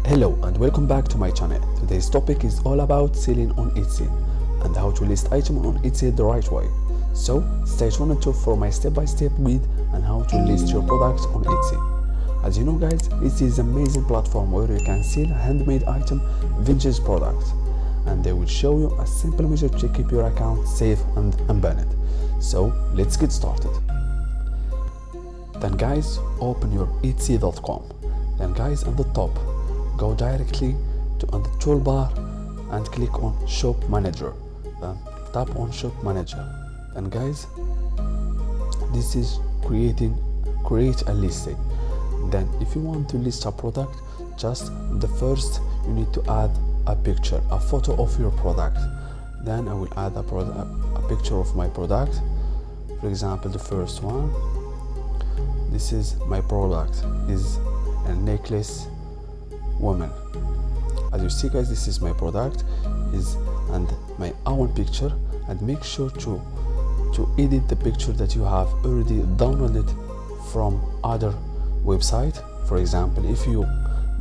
Hello and welcome back to my channel. Today's topic is all about selling on Etsy and how to list items on Etsy the right way. So stay tuned for my step-by-step guide on how to list your products on Etsy. As you know guys, Etsy is an amazing platform where you can sell handmade item, vintage products, and they will show you a simple method to keep your account safe and unbanned. So let's get started. Then guys, open your Etsy.com. Then guys, on the top, go directly to on the toolbar and click on Shop Manager. Then tap on Shop Manager. Then guys, this is create a listing. Then if you want to list a product, just the first you need to add a picture, a photo of your product. Then I will add a picture of my product. For example, the first one, this is my product, is a necklace woman. As you see guys, this is my product and my own picture, and make sure to edit the picture that you have already downloaded from other website. For example, if you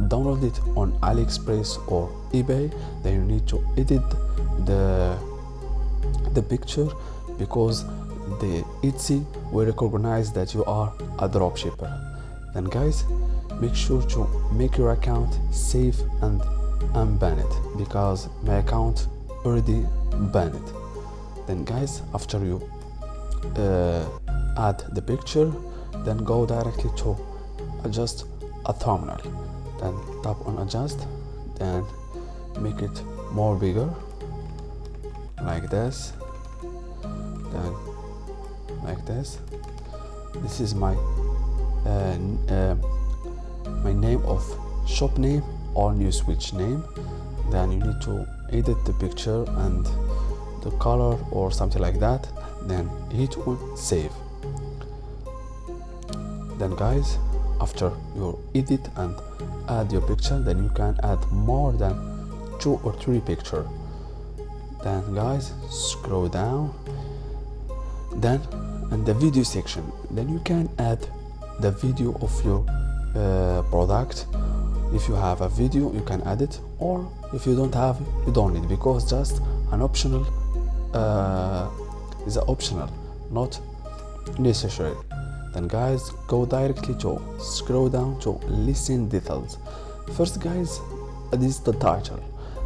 download it on AliExpress or eBay, then you need to edit the picture, because the Etsy will recognize that you are a dropshipper. Then guys, make sure to make your account safe and unbanned, because my account already banned. Then guys, after you add the picture, then go directly to adjust a thumbnail. Then tap on adjust, then make it more bigger like this, then like this. This is my name of shop name, or new switch name. Then you need to edit the picture and the color or something like that, then hit on save. Then guys, after you edit and add your picture, then you can add more than 2 or 3 pictures. Then guys, scroll down, then in the video section, then you can add the video of your product. If you have a video, you can add it, or if you don't have, you don't need, because just an optional is optional, not necessary. Then guys, go directly to scroll down to listing details. First guys, this is the title.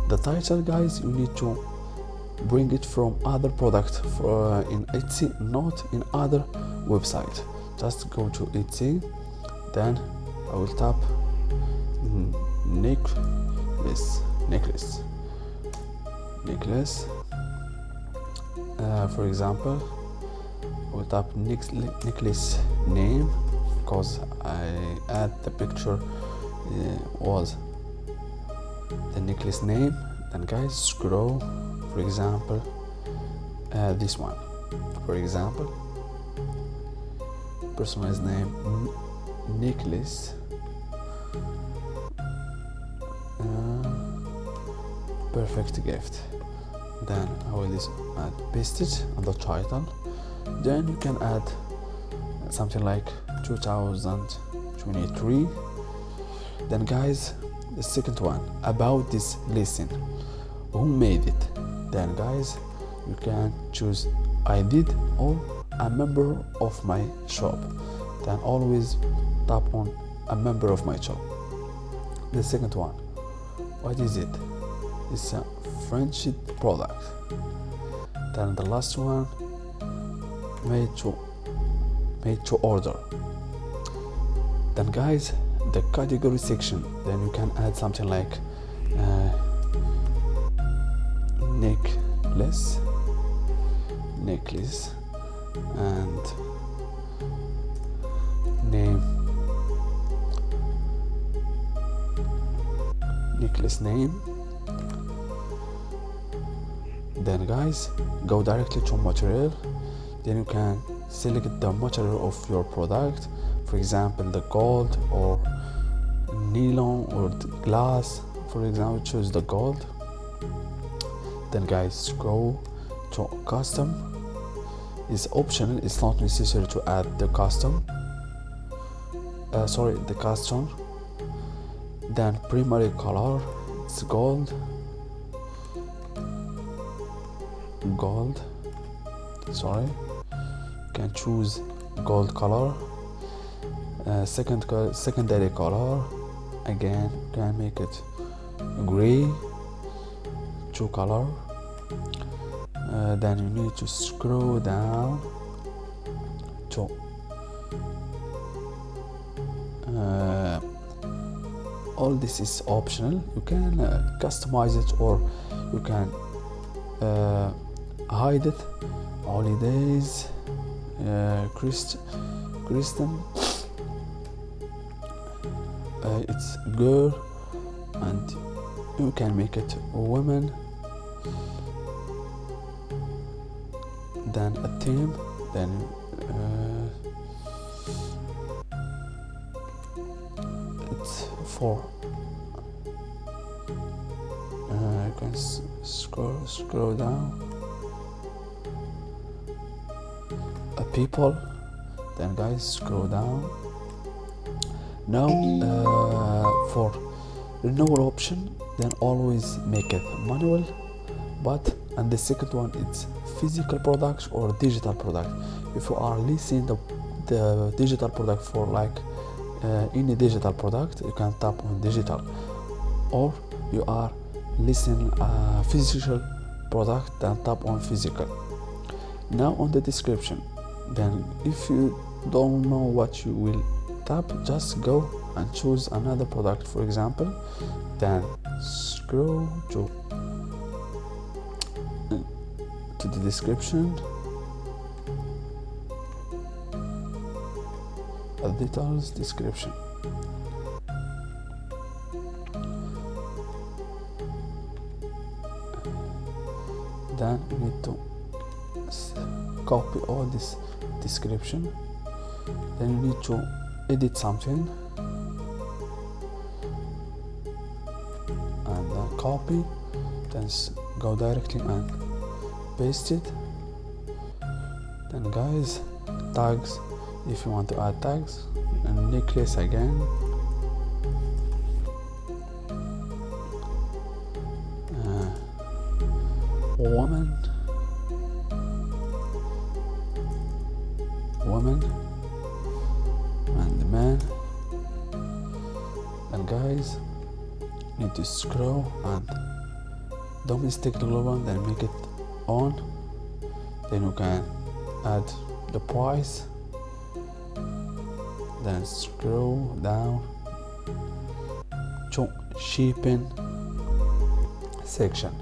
The title guys, you need to bring it from other product in Etsy, not in other website. Just go to Etsy, then I will tap necklace. For example, I will tap necklace name, because I add the picture was the necklace name. Then guys, scroll, for example, this one, for example, personalized name necklace, perfect gift. Then I will paste it on the title. Then you can add something like 2023. Then guys, the second one, about this listing, who made it. Then guys, you can choose I did or a member of my shop. Then always tap on a member of my shop. The second one, what is it? It's a friendship product. Then the last one, made to order. Then guys, the category section, then you can add something like necklace, and name, necklace name. Then guys, go directly to material. Then you can select the material of your product, for example the gold or nylon or the glass. For example, choose the gold. Then guys, scroll to custom. It's optional, it's not necessary to add the custom. Then primary color, it's gold, sorry, can choose gold color. Secondary color, again can make it gray, true color. Then you need to scroll down to all this is optional. You can customize it, or you can hide it. Holidays, Christian, it's girl, and you can make it woman. Then a theme, then it's for you can scroll down. People, then guys scroll down. Now for renewal option, then always make it manual. And the second one, it's physical product or digital product. If you are leasing the digital product for like any digital product, you can tap on digital. Or you are leasing a physical product, then tap on physical. Now on the description, then if you don't know what you will tap, just go and choose another product, for example. Then scroll to the description, details description. Then you need to copy all this description. Then you need to edit something and then copy, then go directly and paste it. Then guys, tags, if you want to add tags, and necklace again, woman, and man. And guys, need to scroll and domestic global, then make it on. Then you can add the price, then scroll down to shipping section.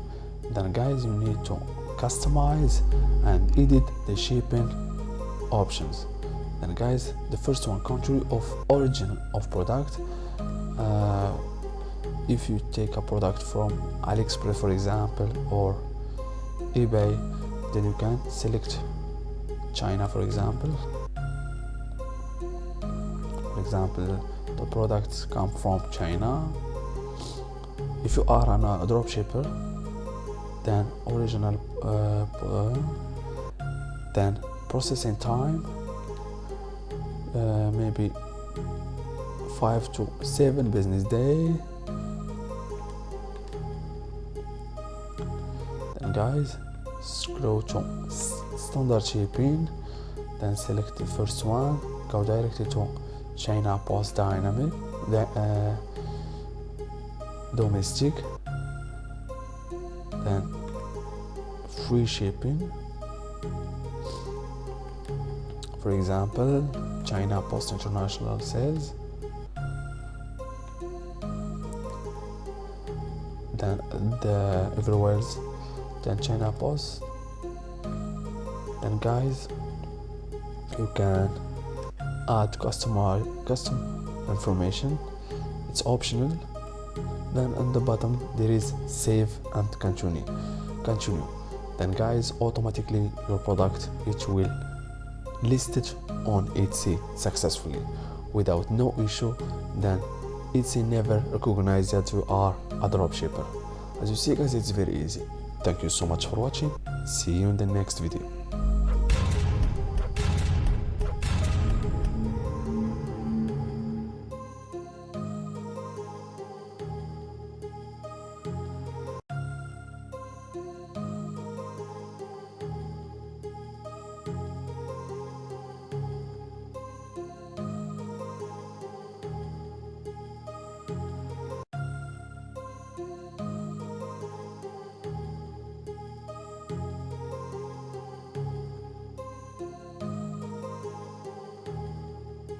Then guys, you need to customize and edit the shipping options. Then guys, the first one, country of origin of product. If you take a product from AliExpress, for example, or eBay, then you can select China, for example. The products come from China. If you are a dropshipper, then original, then processing time, maybe 5 to 7 business day. Then guys, scroll to standard shipping, then select the first one, go directly to China Post Dynamic, domestic, then free shipping. For example, China Post International Sales. Then the everywhere else, then China Post. Then guys, you can add custom information, it's optional. Then on the bottom there is save and continue. Then guys, automatically your product, it will list it on Etsy successfully without no issue. Then Etsy never recognize that you are a dropshipper. As you see guys, it's very easy. Thank you so much for watching. See you in the next video.